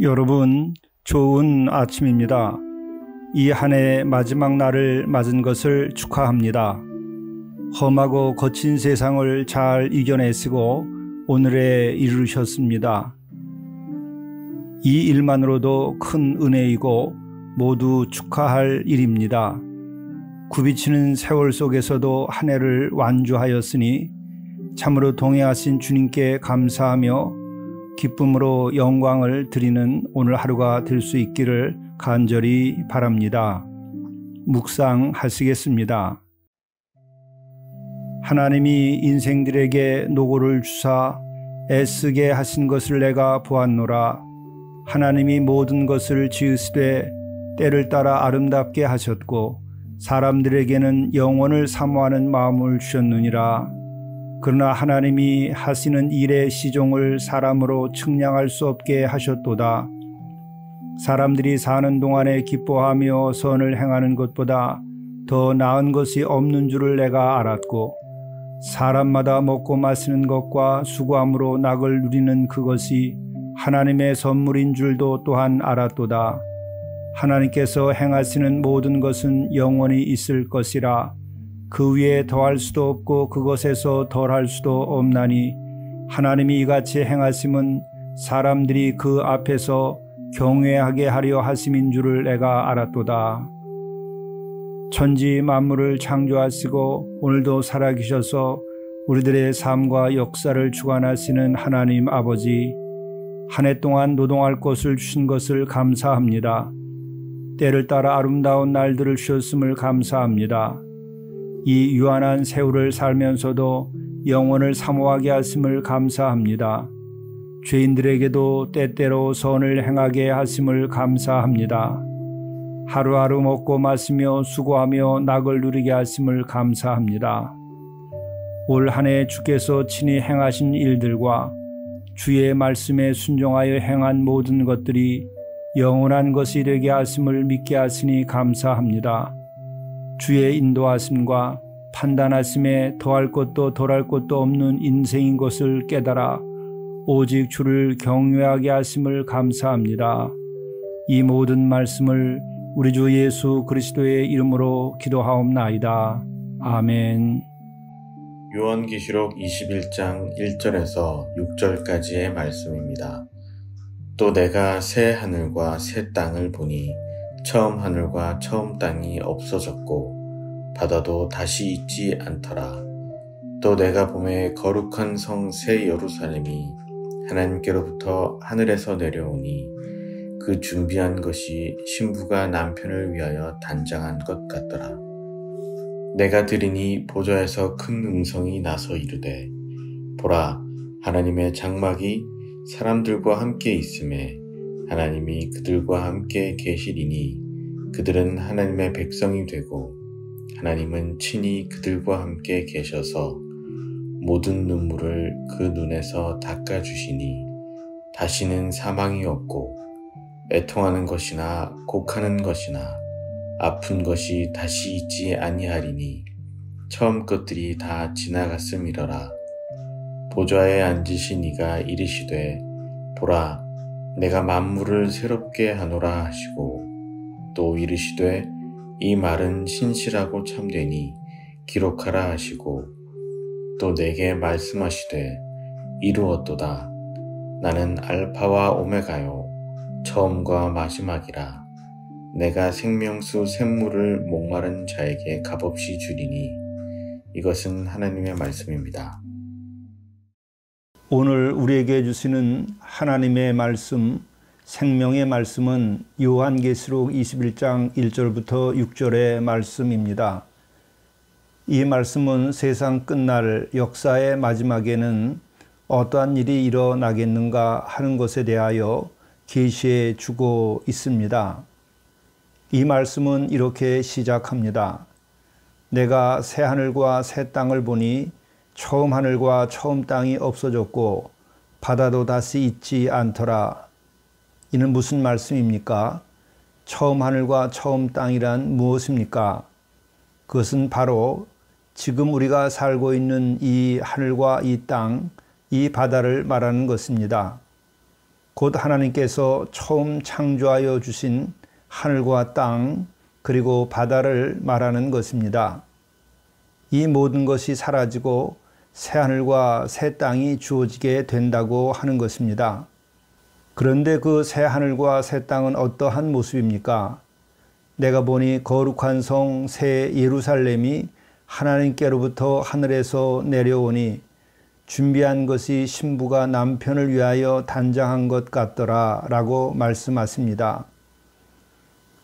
여러분, 좋은 아침입니다. 이 한 해 마지막 날을 맞은 것을 축하합니다. 험하고 거친 세상을 잘 이겨내시고 오늘에 이르셨습니다. 이 일만으로도 큰 은혜이고 모두 축하할 일입니다. 굽이치는 세월 속에서도 한 해를 완주하였으니 참으로 동행하신 주님께 감사하며 기쁨으로 영광을 드리는 오늘 하루가 될 수 있기를 간절히 바랍니다. 묵상하시겠습니다. 하나님이 인생들에게 노고를 주사 애쓰게 하신 것을 내가 보았노라. 하나님이 모든 것을 지으시되 때를 따라 아름답게 하셨고 사람들에게는 영원을 사모하는 마음을 주셨느니라. 그러나 하나님이 하시는 일의 시종을 사람으로 측량할 수 없게 하셨도다. 사람들이 사는 동안에 기뻐하며 선을 행하는 것보다 더 나은 것이 없는 줄을 내가 알았고 사람마다 먹고 마시는 것과 수고함으로 낙을 누리는 그것이 하나님의 선물인 줄도 또한 알았도다. 하나님께서 행하시는 모든 것은 영원히 있을 것이라. 그 위에 더할 수도 없고 그것에서 덜할 수도 없나니 하나님이 이같이 행하심은 사람들이 그 앞에서 경외하게 하려 하심인 줄을 내가 알았도다. 천지 만물을 창조하시고 오늘도 살아계셔서 우리들의 삶과 역사를 주관하시는 하나님 아버지, 한 해 동안 노동할 것을 주신 것을 감사합니다. 때를 따라 아름다운 날들을 주셨음을 감사합니다. 이 유한한 세월을 살면서도 영원을 사모하게 하심을 감사합니다. 죄인들에게도 때때로 선을 행하게 하심을 감사합니다. 하루하루 먹고 마시며 수고하며 낙을 누리게 하심을 감사합니다. 올 한 해 주께서 친히 행하신 일들과 주의 말씀에 순종하여 행한 모든 것들이 영원한 것이 되게 하심을 믿게 하시니 감사합니다. 주의 인도하심과 판단하심에 더할 것도 덜할 것도 없는 인생인 것을 깨달아 오직 주를 경외하게 하심을 감사합니다. 이 모든 말씀을 우리 주 예수 그리스도의 이름으로 기도하옵나이다. 아멘. 요한계시록 21장 1절에서 6절까지의 말씀입니다. 또 내가 새 하늘과 새 땅을 보니 처음 하늘과 처음 땅이 없어졌고 바다도 다시 있지 않더라. 또 내가 보매 거룩한 성 새 예루살렘이 하나님께로부터 하늘에서 내려오니 그 준비한 것이 신부가 남편을 위하여 단장한 것 같더라. 내가 들으니 보좌에서 큰 음성이 나서 이르되 보라, 하나님의 장막이 사람들과 함께 있음에 하나님이 그들과 함께 계시리니 그들은 하나님의 백성이 되고 하나님은 친히 그들과 함께 계셔서 모든 눈물을 그 눈에서 닦아주시니 다시는 사망이 없고 애통하는 것이나 곡하는 것이나 아픈 것이 다시 있지 아니하리니 처음 것들이 다 지나갔음이러라. 보좌에 앉으신 이가 이르시되 보라, 내가 만물을 새롭게 하노라 하시고 또 이르시되 이 말은 신실하고 참되니 기록하라 하시고 또 내게 말씀하시되 이루었도다. 나는 알파와 오메가요 처음과 마지막이라. 내가 생명수 샘물을 목마른 자에게 값없이 주리니. 이것은 하나님의 말씀입니다. 오늘 우리에게 주시는 하나님의 말씀, 생명의 말씀은 요한계시록 21장 1절부터 6절의 말씀입니다. 이 말씀은 세상 끝날 역사의 마지막에는 어떠한 일이 일어나겠는가 하는 것에 대하여 계시해 주고 있습니다. 이 말씀은 이렇게 시작합니다. 내가 새 하늘과 새 땅을 보니 처음 하늘과 처음 땅이 없어졌고 바다도 다시 있지 않더라. 이는 무슨 말씀입니까? 처음 하늘과 처음 땅이란 무엇입니까? 그것은 바로 지금 우리가 살고 있는 이 하늘과 이 땅, 이 바다를 말하는 것입니다. 곧 하나님께서 처음 창조하여 주신 하늘과 땅 그리고 바다를 말하는 것입니다. 이 모든 것이 사라지고 새 하늘과 새 땅이 주어지게 된다고 하는 것입니다. 그런데 그 새 하늘과 새 땅은 어떠한 모습입니까? 내가 보니 거룩한 성 새 예루살렘이 하나님께로부터 하늘에서 내려오니 준비한 것이 신부가 남편을 위하여 단장한 것 같더라 라고 말씀하십니다.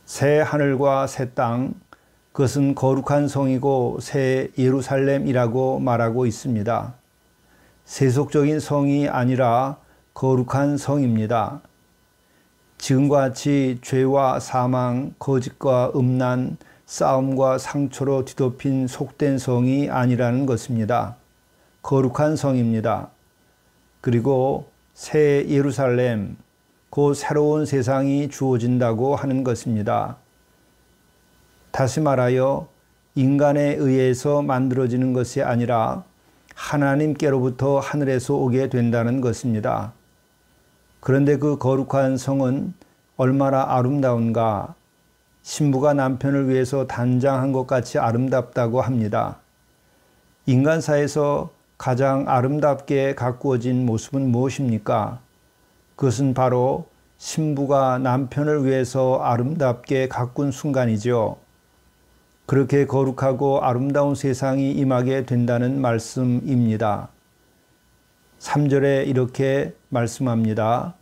새 하늘과 새 땅, 그것은 거룩한 성이고 새 예루살렘이라고 말하고 있습니다. 세속적인 성이 아니라 거룩한 성입니다. 지금과 같이 죄와 사망, 거짓과 음란, 싸움과 상처로 뒤덮인 속된 성이 아니라는 것입니다. 거룩한 성입니다. 그리고 새 예루살렘, 그 새로운 세상이 주어진다고 하는 것입니다. 다시 말하여 인간에 의해서 만들어지는 것이 아니라 하나님께로부터 하늘에서 오게 된다는 것입니다. 그런데 그 거룩한 성은 얼마나 아름다운가, 신부가 남편을 위해서 단장한 것 같이 아름답다고 합니다. 인간사에서 가장 아름답게 가꾸어진 모습은 무엇입니까? 그것은 바로 신부가 남편을 위해서 아름답게 가꾼 순간이죠. 그렇게 거룩하고 아름다운 세상이 임하게 된다는 말씀입니다. 3절에 이렇게 말씀합니다.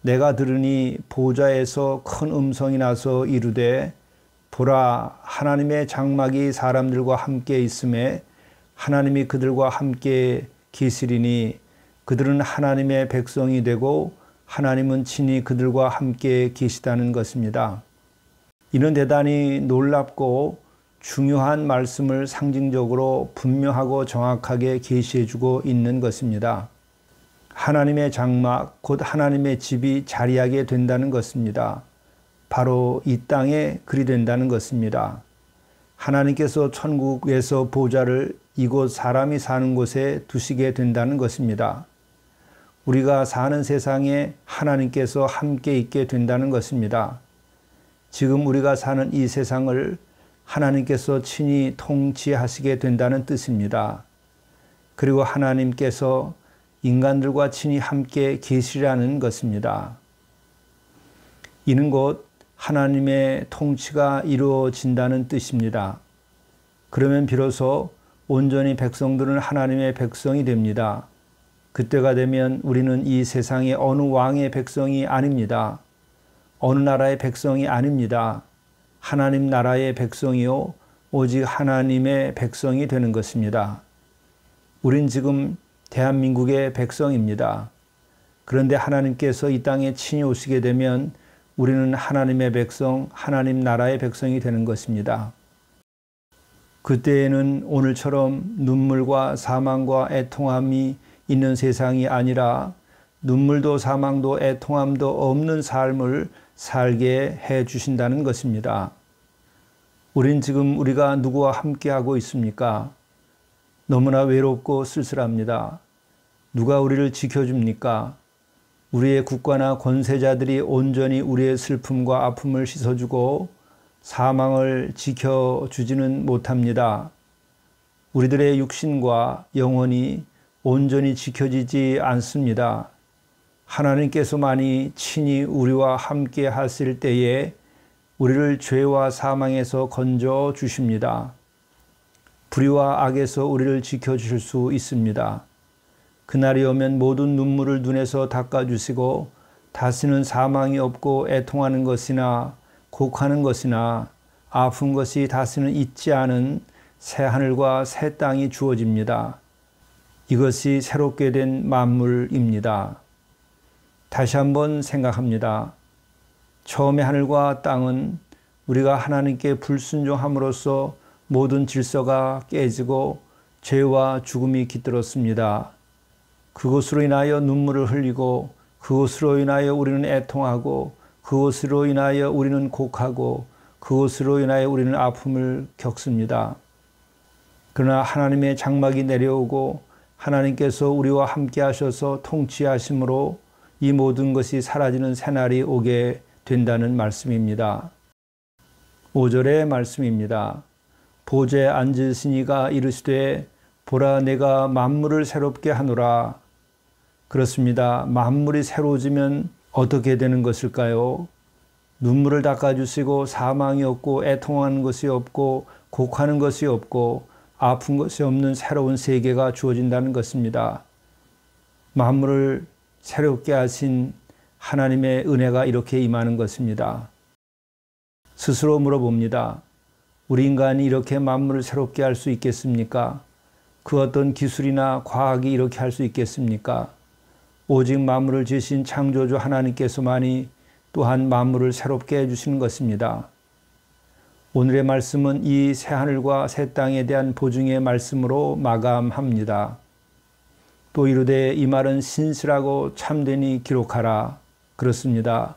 내가 들으니 보좌에서 큰 음성이 나서 이르되 보라 하나님의 장막이 사람들과 함께 있음에 하나님이 그들과 함께 계시리니 그들은 하나님의 백성이 되고 하나님은 친히 그들과 함께 계시다는 것입니다. 이는 대단히 놀랍고 중요한 말씀을 상징적으로 분명하고 정확하게 계시해주고 있는 것입니다. 하나님의 장막, 곧 하나님의 집이 자리하게 된다는 것입니다. 바로 이 땅에 그리 된다는 것입니다. 하나님께서 천국에서 보좌를 이곳 사람이 사는 곳에 두시게 된다는 것입니다. 우리가 사는 세상에 하나님께서 함께 있게 된다는 것입니다. 지금 우리가 사는 이 세상을 하나님께서 친히 통치하시게 된다는 뜻입니다. 그리고 하나님께서 인간들과 친히 함께 계시라는 것입니다. 이는 곧 하나님의 통치가 이루어진다는 뜻입니다. 그러면 비로소 온전히 백성들은 하나님의 백성이 됩니다. 그때가 되면 우리는 이 세상의 어느 왕의 백성이 아닙니다. 어느 나라의 백성이 아닙니다. 하나님 나라의 백성이요 오직 하나님의 백성이 되는 것입니다. 우린 지금 대한민국의 백성입니다. 그런데 하나님께서 이 땅에 친히 오시게 되면 우리는 하나님의 백성, 하나님 나라의 백성이 되는 것입니다. 그때에는 오늘처럼 눈물과 사망과 애통함이 있는 세상이 아니라 눈물도 사망도 애통함도 없는 삶을 살게 해 주신다는 것입니다. 우린 지금 우리가 누구와 함께하고 있습니까? 너무나 외롭고 쓸쓸합니다. 누가 우리를 지켜줍니까? 우리의 국가나 권세자들이 온전히 우리의 슬픔과 아픔을 씻어주고 사망을 지켜주지는 못합니다. 우리들의 육신과 영혼이 온전히 지켜지지 않습니다. 하나님께서만이 친히 우리와 함께 하실 때에 우리를 죄와 사망에서 건져 주십니다. 불의와 악에서 우리를 지켜주실 수 있습니다. 그날이 오면 모든 눈물을 눈에서 닦아주시고 다시는 사망이 없고 애통하는 것이나 곡하는 것이나 아픈 것이 다시는 있지 않은 새 하늘과 새 땅이 주어집니다. 이것이 새롭게 된 만물입니다. 다시 한번 생각합니다. 처음에 하늘과 땅은 우리가 하나님께 불순종함으로써 모든 질서가 깨지고 죄와 죽음이 깃들었습니다. 그것으로 인하여 눈물을 흘리고 그것으로 인하여 우리는 애통하고 그것으로 인하여 우리는 곡하고 그것으로 인하여 우리는 아픔을 겪습니다. 그러나 하나님의 장막이 내려오고 하나님께서 우리와 함께 하셔서 통치하심으로 이 모든 것이 사라지는 새날이 오게 된다는 말씀입니다. 5절의 말씀입니다. 보좌에 앉으신 이가 이르시되 보라 내가 만물을 새롭게 하노라. 그렇습니다. 만물이 새로워지면 어떻게 되는 것일까요? 눈물을 닦아주시고 사망이 없고 애통하는 것이 없고 곡하는 것이 없고 아픈 것이 없는 새로운 세계가 주어진다는 것입니다. 만물을 새롭게 하신 하나님의 은혜가 이렇게 임하는 것입니다. 스스로 물어봅니다. 우리 인간이 이렇게 만물을 새롭게 할 수 있겠습니까? 그 어떤 기술이나 과학이 이렇게 할 수 있겠습니까? 오직 만물을 지으신 창조주 하나님께서만이 또한 만물을 새롭게 해주시는 것입니다. 오늘의 말씀은 이 새하늘과 새 땅에 대한 보증의 말씀으로 마감합니다. 또 이르되 이 말은 신실하고 참되니 기록하라. 그렇습니다.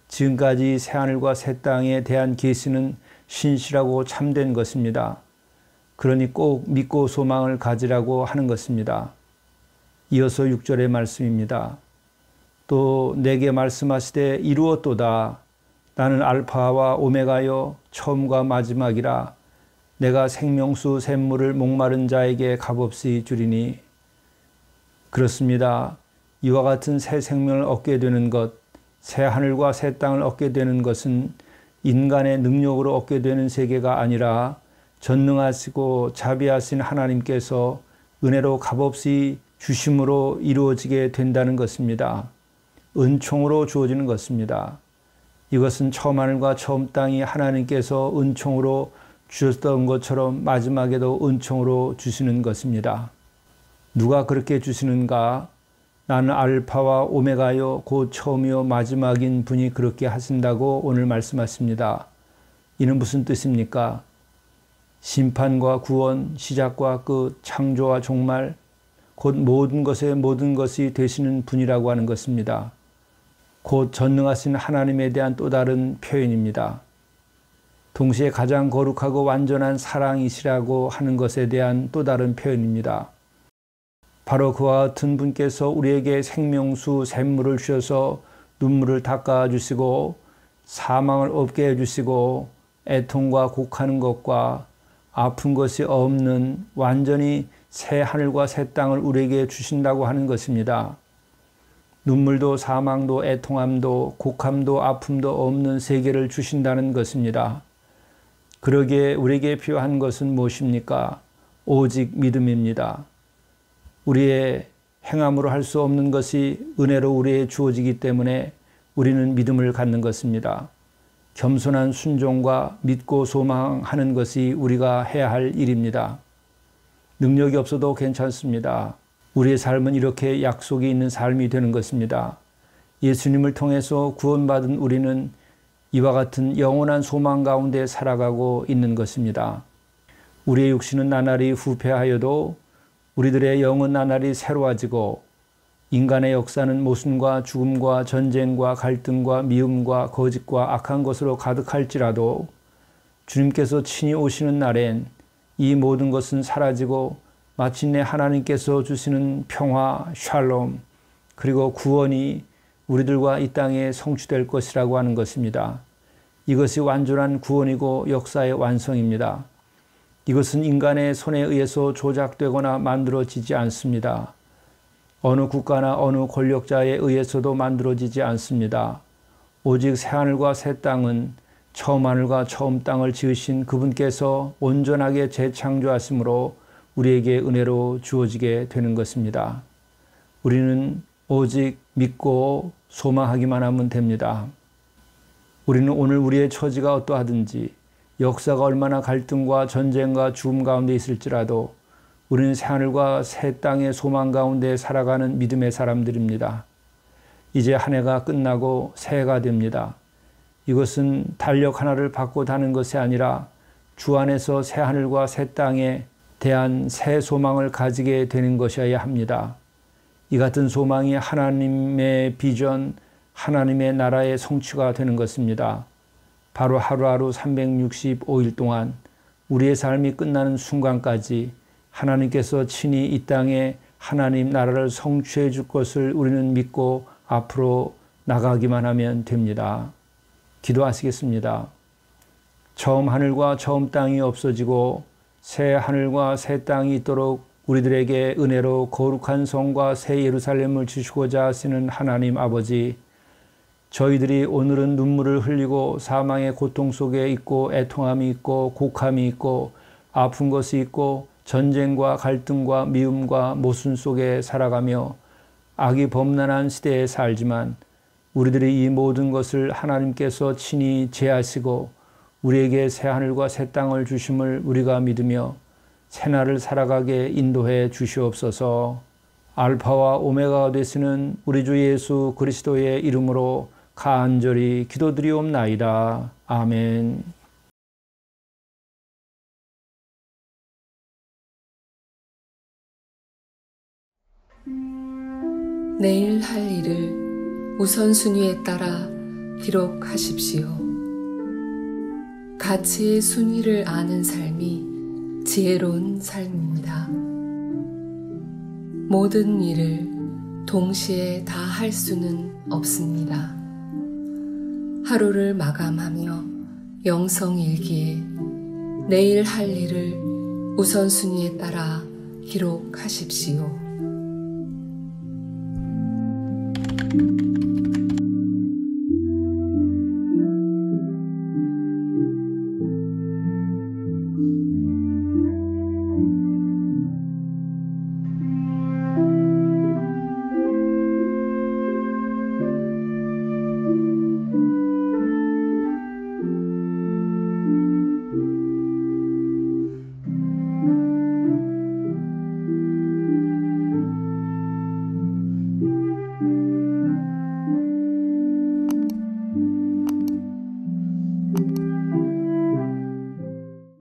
지금까지 새하늘과 새 땅에 대한 계시는 신실하고 참된 것입니다. 그러니 꼭 믿고 소망을 가지라고 하는 것입니다. 이어서 6절의 말씀입니다. 또 내게 말씀하시되 이루었도다. 나는 알파와 오메가요 처음과 마지막이라. 내가 생명수 샘물을 목마른 자에게 값없이 주리니. 그렇습니다. 이와 같은 새 생명을 얻게 되는 것, 새 하늘과 새 땅을 얻게 되는 것은 인간의 능력으로 얻게 되는 세계가 아니라 전능하시고 자비하신 하나님께서 은혜로 값없이 주심으로 이루어지게 된다는 것입니다. 은총으로 주어지는 것입니다. 이것은 처음 하늘과 처음 땅이 하나님께서 은총으로 주셨던 것처럼 마지막에도 은총으로 주시는 것입니다. 누가 그렇게 주시는가? 나는 알파와 오메가요 곧 처음이요 마지막인 분이 그렇게 하신다고 오늘 말씀하십니다. 이는 무슨 뜻입니까? 심판과 구원, 시작과 끝, 창조와 종말, 곧 모든 것의 모든 것이 되시는 분이라고 하는 것입니다. 곧 전능하신 하나님에 대한 또 다른 표현입니다. 동시에 가장 거룩하고 완전한 사랑이시라고 하는 것에 대한 또 다른 표현입니다. 바로 그와 같은 분께서 우리에게 생명수 샘물을 주셔서 눈물을 닦아주시고 사망을 없게 해주시고 애통과 곡하는 것과 아픈 것이 없는 완전히 새 하늘과 새 땅을 우리에게 주신다고 하는 것입니다. 눈물도 사망도 애통함도 곡함도 아픔도 없는 세계를 주신다는 것입니다. 그러기에 우리에게 필요한 것은 무엇입니까? 오직 믿음입니다. 우리의 행함으로 할 수 없는 것이 은혜로 우리에게 주어지기 때문에 우리는 믿음을 갖는 것입니다. 겸손한 순종과 믿고 소망하는 것이 우리가 해야 할 일입니다. 능력이 없어도 괜찮습니다. 우리의 삶은 이렇게 약속이 있는 삶이 되는 것입니다. 예수님을 통해서 구원받은 우리는 이와 같은 영원한 소망 가운데 살아가고 있는 것입니다. 우리의 육신은 나날이 후패하여도 우리들의 영은 나날이 새로워지고 인간의 역사는 모순과 죽음과 전쟁과 갈등과 미움과 거짓과 악한 것으로 가득할지라도 주님께서 친히 오시는 날엔 이 모든 것은 사라지고 마침내 하나님께서 주시는 평화, 샬롬, 그리고 구원이 우리들과 이 땅에 성취될 것이라고 하는 것입니다. 이것이 완전한 구원이고 역사의 완성입니다. 이것은 인간의 손에 의해서 조작되거나 만들어지지 않습니다. 어느 국가나 어느 권력자에 의해서도 만들어지지 않습니다. 오직 새하늘과 새 땅은 처음 하늘과 처음 땅을 지으신 그분께서 온전하게 재창조하심으로 우리에게 은혜로 주어지게 되는 것입니다. 우리는 오직 믿고 소망하기만 하면 됩니다. 우리는 오늘 우리의 처지가 어떠하든지 역사가 얼마나 갈등과 전쟁과 죽음 가운데 있을지라도 우리는 새하늘과 새 땅의 소망 가운데 살아가는 믿음의 사람들입니다. 이제 한 해가 끝나고 새해가 됩니다. 이것은 달력 하나를 받고 다는 것이 아니라 주 안에서 새하늘과 새 땅에 대한 새 소망을 가지게 되는 것이어야 합니다. 이 같은 소망이 하나님의 비전, 하나님의 나라의 성취가 되는 것입니다. 바로 하루하루 365일 동안 우리의 삶이 끝나는 순간까지 하나님께서 친히 이 땅에 하나님 나라를 성취해 줄 것을 우리는 믿고 앞으로 나가기만 하면 됩니다. 기도하시겠습니다. 처음 하늘과 처음 땅이 없어지고 새 하늘과 새 땅이 있도록 우리들에게 은혜로 거룩한 성과 새 예루살렘을 주시고자 하시는 하나님 아버지, 저희들이 오늘은 눈물을 흘리고 사망의 고통 속에 있고 애통함이 있고 곡함이 있고 아픈 것이 있고 전쟁과 갈등과 미움과 모순 속에 살아가며 악이 범람한 시대에 살지만 우리들이 이 모든 것을 하나님께서 친히 제하시고 우리에게 새 하늘과 새 땅을 주심을 우리가 믿으며 새날을 살아가게 인도해 주시옵소서. 알파와 오메가가 되시는 우리 주 예수 그리스도의 이름으로 간절히 기도드리옵나이다. 아멘. 내일 할 일을 우선순위에 따라 기록하십시오. 가치의 순위를 아는 삶이 지혜로운 삶입니다. 모든 일을 동시에 다 할 수는 없습니다. 하루를 마감하며 영성일기에 내일 할 일을 우선순위에 따라 기록하십시오.